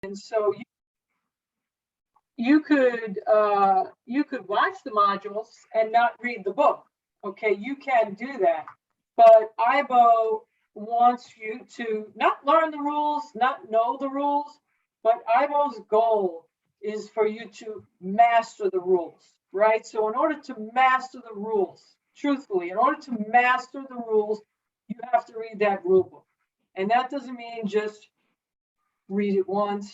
And so you could watch the modules and not read the book. Okay, you can do that, but IBO wants you to not learn the rules, not know the rules, but IBO's goal is for you to master the rules, right? So in order to master the rules, truthfully, in order to master the rules, you have to read that rule book. And that doesn't mean just read it once,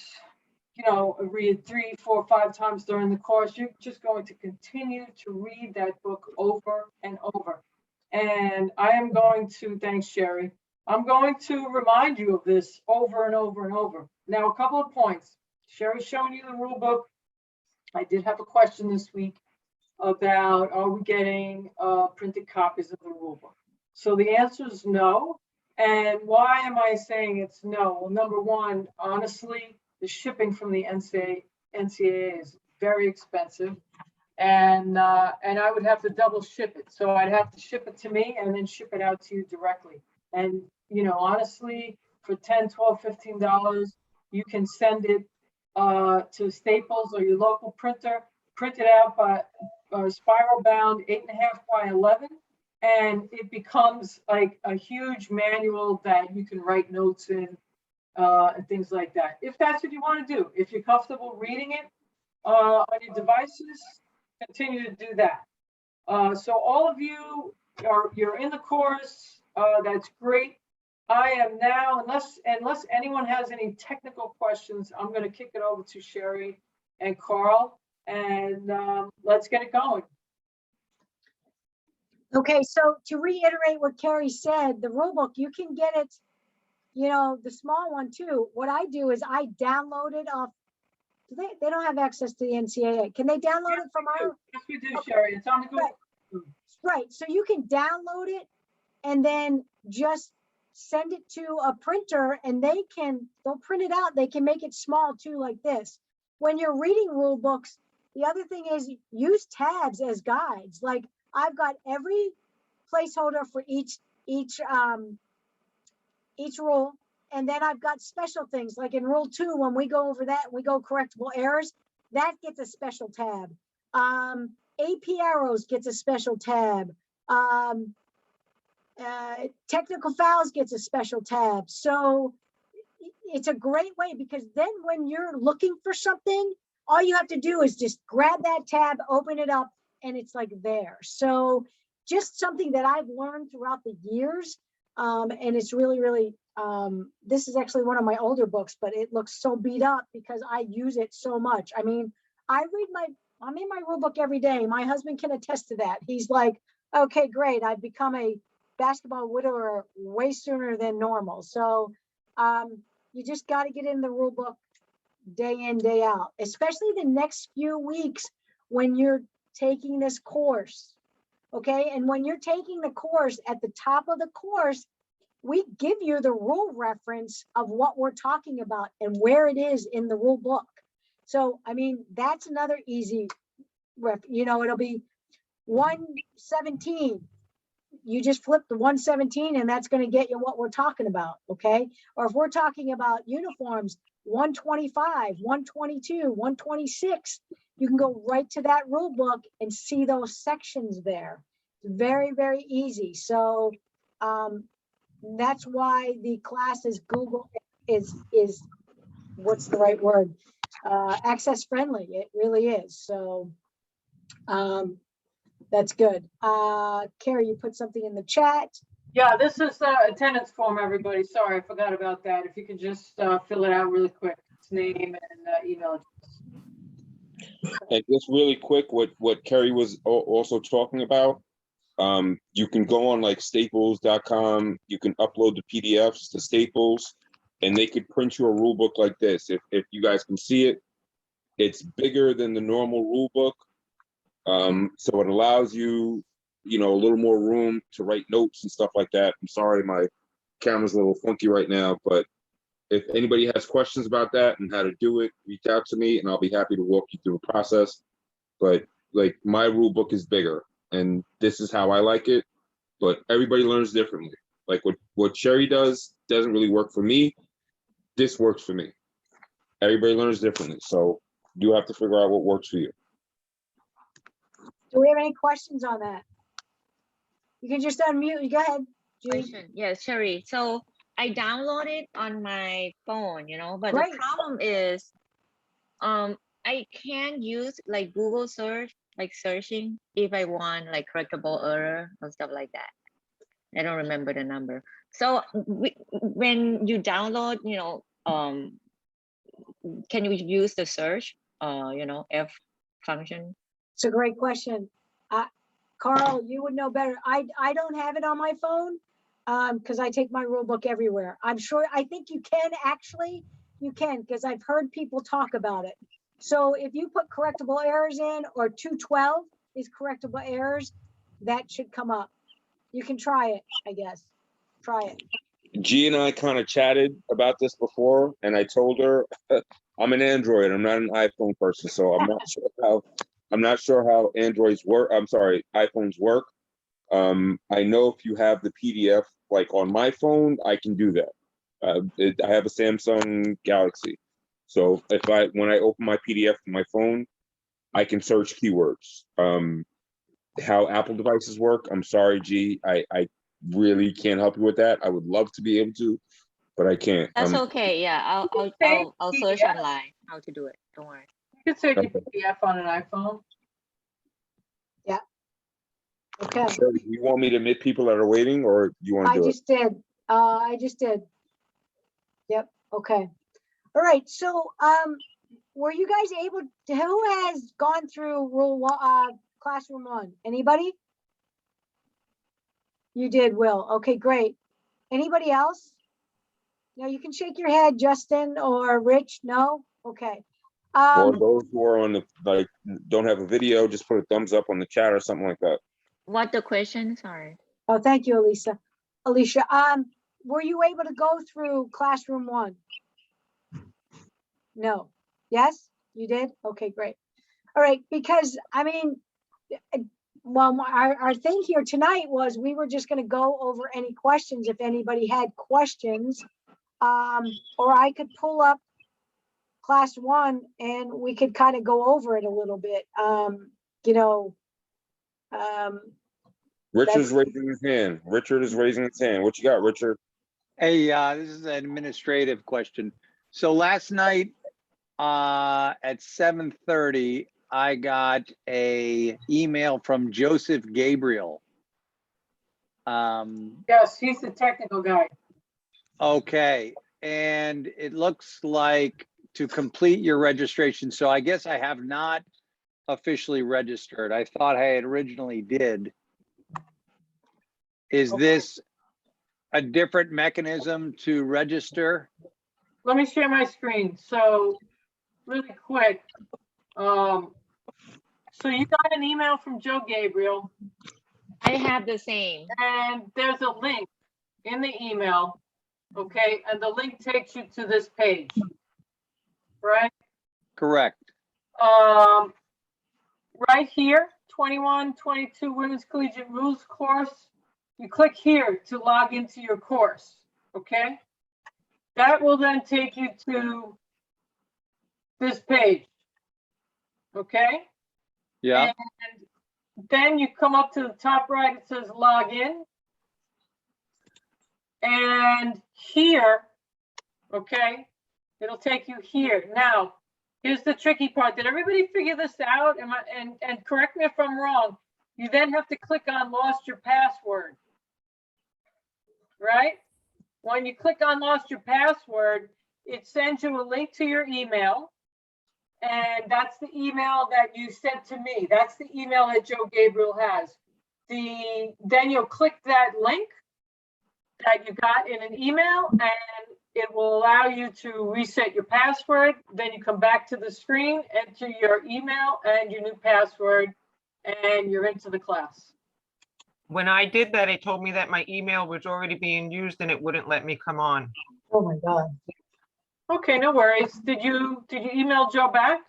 read it 3, 4, 5 times during the course. You're just going to continue to read that book over and over. And I am going to, thanks, Sherry, I'm going to remind you of this over and over and over. Now, a couple of points. Sherry's showing you the rule book. I did have a question this week about, are we getting printed copies of the rule book? So the answer is no. And why am I saying it's no? Well, number one, honestly, the shipping from the NCAA is very expensive, and I would have to double ship it. So I'd have to ship it to me and then ship it out to you directly. And honestly, for $10, $12, $15, you can send it to Staples or your local printer, print it out by spiral bound 8.5 by 11. And it becomes like a huge manual that you can write notes in and things like that. If that's what you want to do, if you're comfortable reading it on your devices, continue to do that. So all of you you're in the course. That's great. I am now, unless anyone has any technical questions, I'm going to kick it over to Sherry and Carl, and let's get it going. Okay, so to reiterate what Carrie said, the rule book, you can get it, the small one too. What I do is I download it off. They don't have access to the NCAA. Can they download it from our? Yes, we do, okay. Sherry. It's on the Google. Right. So you can download it and then just send it to a printer, and they'll print it out. They can make it small too, like this. When you're reading rule books, the other thing is use tabs as guides. Like, I've got every placeholder for each rule, and then I've got special things like in rule 2, when we go over that, we go correctable errors, that gets a special tab. AP arrows gets a special tab. Technical fouls gets a special tab. So it's a great way, because then when you're looking for something, all you have to do is just grab that tab, open it up, and it's like there. So just something that I've learned throughout the years. And it's really, really, this is actually one of my older books, but it looks so beat up because I use it so much. I mean, I'm in my rule book every day. My husband can attest to that. He's like, okay, great. I've become a basketball widower way sooner than normal. So you just got to get in the rule book day in, day out, especially the next few weeks when you're taking this course. Okay. And when you're taking the course, at the top of the course, we give you the rule reference of what we're talking about and where it is in the rule book. So, I mean, that's another easy it'll be 117. You just flip the 117 and that's going to get you what we're talking about. Okay. Or if we're talking about uniforms, 125, 122, 126, you can go right to that rule book and see those sections there. Very, very easy. So that's why the class is Google is what's the right word? Access friendly. It really is. So that's good. Carrie, you put something in the chat. Yeah, this is attendance form, everybody. Sorry, I forgot about that. If you could just fill it out really quick. It's name and email address. And just really quick, what Kerry was also talking about, you can go on like staples.com, you can upload the PDFs to Staples, and they could print you a rule book like this. If you guys can see it, it's bigger than the normal rule book. So it allows you, a little more room to write notes and stuff like that. I'm sorry, my camera's a little funky right now, but if anybody has questions about that and how to do it, reach out to me and I'll be happy to walk you through the process. But like, my rule book is bigger and this is how I like it, but everybody learns differently. Like what Sherry does doesn't really work for me. This works for me. Everybody learns differently, so you have to figure out what works for you. Do we have any questions on that? You can just unmute. Go ahead, G. Question. Yes, Sherry. So I download it on my phone, but Great. the problem is, I can't use like Google search, like searching if I want like correctable error or stuff like that. I don't remember the number. So when you download, can you use the search, F function? It's a great question. Carl, you would know better. I don't have it on my phone because I take my rule book everywhere. I think you can actually, because I've heard people talk about it. So if you put correctable errors in, or 212 is correctable errors, that should come up. You can try it, I guess. Try it. G and I kind of chatted about this before, and I told her I'm an Android. I'm not an iPhone person, so I'm not sure how Androids work. I'm sorry, iPhones work. I know if you have the PDF like on my phone, I can do that. I have a Samsung Galaxy, so when I open my PDF on my phone, I can search keywords. How Apple devices work, I'm sorry, G. I really can't help you with that. I would love to be able to, but I can't. That's okay. Yeah, I'll search PDF. online how to do it. Don't worry. You can search a PDF on an iPhone. Okay. So you want me to admit people that are waiting, or you want to do it? I just did. Yep. Okay. All right. So, were you guys able to, who has gone through classroom 1? Anybody? You did, Will. Okay, great. Anybody else? No, you can shake your head, Justin or Rich. No? Okay. Or those who are on the don't have a video, just put a thumbs up on the chat or something like that. What the question? Sorry. Oh, thank you, Alicia. Were you able to go through classroom 1? No. Yes, you did? Okay, great. All right, because I mean, well, our thing here tonight was we were just going to go over any questions if anybody had questions, or I could pull up class 1 and we could kind of go over it a little bit. Richard's raising his hand. Richard is raising his hand. What you got, Richard? Hey, this is an administrative question. So last night at 7:30, I got a email from Joseph Gabriel. Yes, he's the technical guy. Okay, and it looks like to complete your registration. So I guess I have not officially registered. I thought I had originally did. Is this a different mechanism to register? Let me share my screen. So really quick. So you got an email from Joe Gabriel. I have the same. And there's a link in the email. Okay. And the link takes you to this page. Right? Correct. Right here, 21-22 Women's Collegiate Rules course. You click here to log into your course, okay? That will then take you to this page, okay? Yeah. And then you come up to the top right, it says log in. And here, okay, it'll take you here. Now, here's the tricky part. Did everybody figure this out? And correct me if I'm wrong. You then have to click on lost your password, right? When you click on lost your password, it sends you a link to your email. And that's the email that you sent to me. That's the email that Joe Gabriel has. Then you'll click that link that you got in an email, and it will allow you to reset your password. Then you come back to the screen, enter your email and your new password, and you're into the class. When I did that, it told me that my email was already being used and it wouldn't let me come on. Oh my God. Okay, no worries. Did you email Joe back?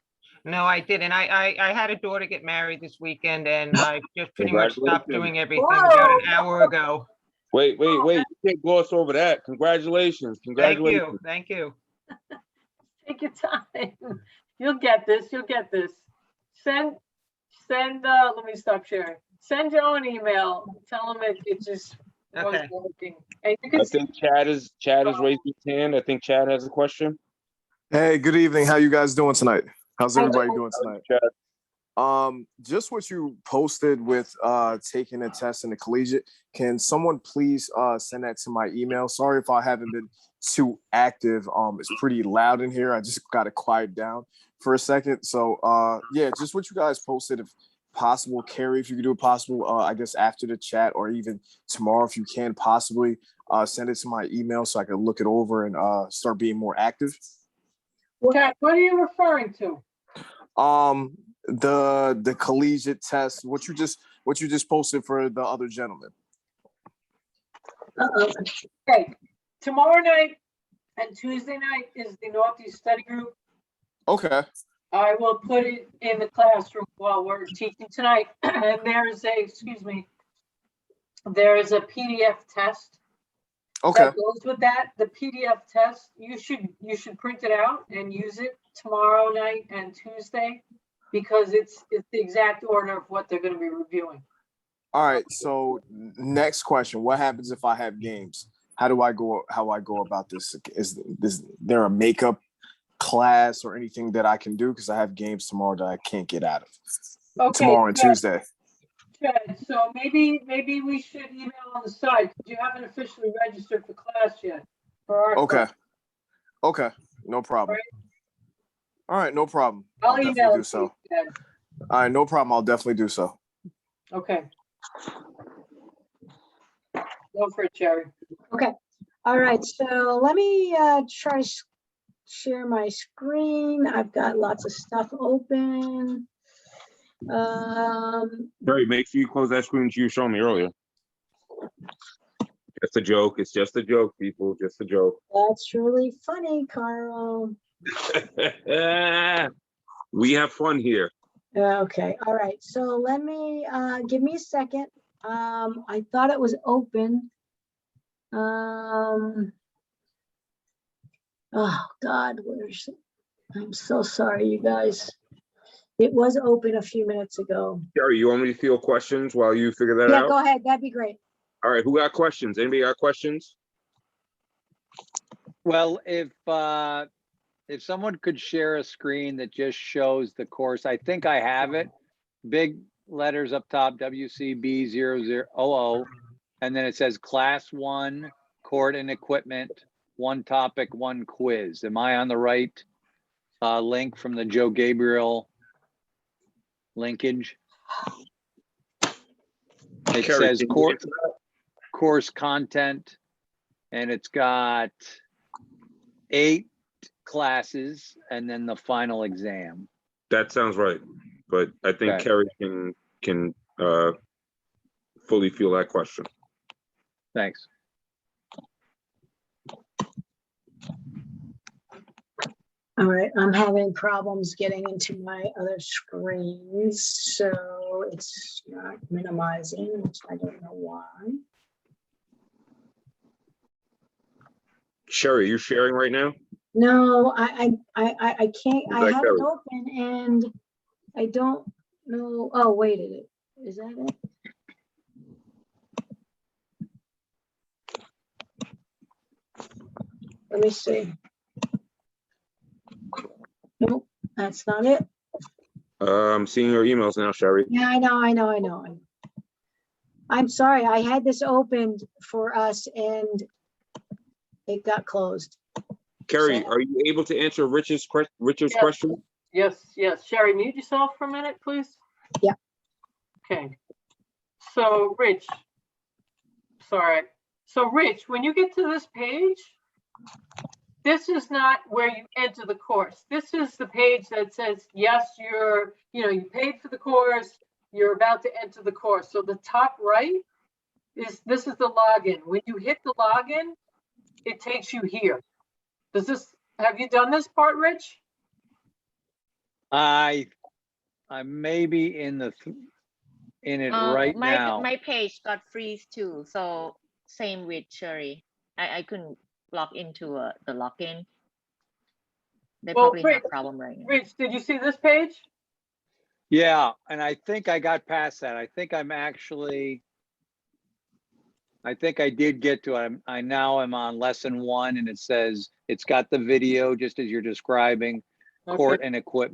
No, I didn't. I had a daughter get married this weekend and I just pretty much stopped doing everything about an hour ago. Wait. You can't gloss over that. Congratulations. Thank you. Take your time. You'll get this. You'll get this. Send. Let me stop sharing. Send your own email. Tell them it just wasn't Okay. working. And you I can. think Chad is raised his hand. I think Chad has a question. Hey, good evening. How you guys doing tonight? How's Hi, everybody doing tonight? Chad. Just what you posted with taking a test in the collegiate. Can someone please send that to my email? Sorry if I haven't been too active. It's pretty loud in here. I just got to quiet down for a second. So yeah, just what you guys posted, if possible. Carrie, if you could do it possible, I guess after the chat or even tomorrow, if you can possibly send it to my email so I can look it over and start being more active. Chad, what are you referring to? The collegiate test, what you just posted for the other gentleman. Okay, tomorrow night and Tuesday night is the Northeast Study Group. Okay. I will put it in the classroom while we're teaching tonight. And there's a PDF test Okay. that goes with that. The PDF test, you should print it out and use it tomorrow night and Tuesday, because it's the exact order of what they're going to be reviewing. All right. So next question: what happens if I have games? How do I go about this? Is there a makeup class or anything that I can do? Because I have games tomorrow that I can't get out of. Okay, Tomorrow and Tuesday. Good. So maybe we should email on the side, because you haven't officially registered for class yet. For our Okay. class. Okay. No problem. All right. No problem. I'll definitely email do it to so. you, Ted. All right. No problem. I'll definitely do so. Okay. Go for it, Jerry. All right, so let me try to share my screen. I've got lots of stuff open. Barry, make sure you close that screen you showed me earlier. Just a joke. It's just a joke, people. Just a joke. That's really funny, Carl. We have fun here. Okay, all right, so let me, give me a second. I thought it was open. Oh God, where's it? I'm so sorry, you guys. It was open a few minutes ago. Jerry, you want me to field questions while you figure that Yeah, out? go ahead, that'd be great. All right, who got questions? Anybody got questions? Well, if someone could share a screen that just shows the course, I think I have it. Big letters up top, WCB0000, and then it says Class 1, Court and Equipment, 1 topic, 1 quiz. Am I on the right link from the Joe Gabriel linkage? It Carrie, says can you course answer content, and it's got 8 classes and then the final exam. that sounds right, but I think Okay. Carrie can fully feel that question. Thanks. All right, I'm having problems getting into my other screens, so it's not minimizing, which I don't know why. Sherry, you sharing right now? No, I can't, I that have Carrie? it open and I don't know. Oh, wait, is that it? Let me see. Nope, that's not it. I'm seeing your emails now, Sherry. Yeah, I know. I'm sorry, I had this opened for us and it got closed. Carrie, So- are you able to answer Richard's Yes. question? Yes. Sherry, mute yourself for a minute, please. Yeah. Okay. So Rich, sorry. So Rich, when you get to this page, this is not where you enter the course. This is the page that says, yes, you paid for the course, you're about to enter the course. So the top right this is the login. When you hit the login, it takes you here. Have you done this part, Rich? I may be in it right now. My page got freeze too, so same with Sherry. I couldn't log into the login. They Well, probably Rich, have problem right now. Rich, did you see this page? Yeah, and I think I got past that. I think I did get to it. I now am on lesson 1 and it says, it's got the video just as you're describing, court Okay. and equipment.